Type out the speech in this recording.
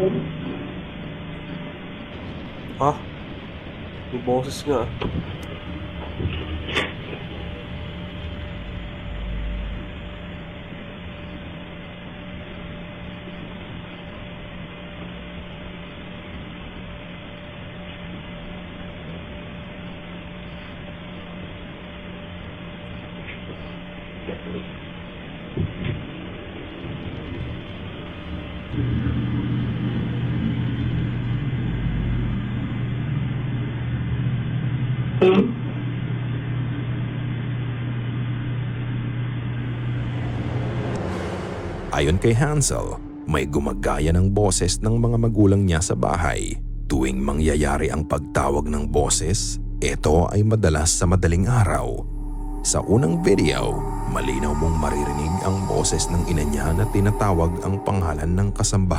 Ha? May boses nga. Ayon kay Hansel, may gumagaya ng boses ng mga magulang niya sa bahay. Tuwing mangyayari ang pagtawag ng boses, ito ay madalas sa madaling araw. Sa unang video, malinaw mong maririnig ang boses ng ina niya na tinatawag ang pangalan ng kasambahay.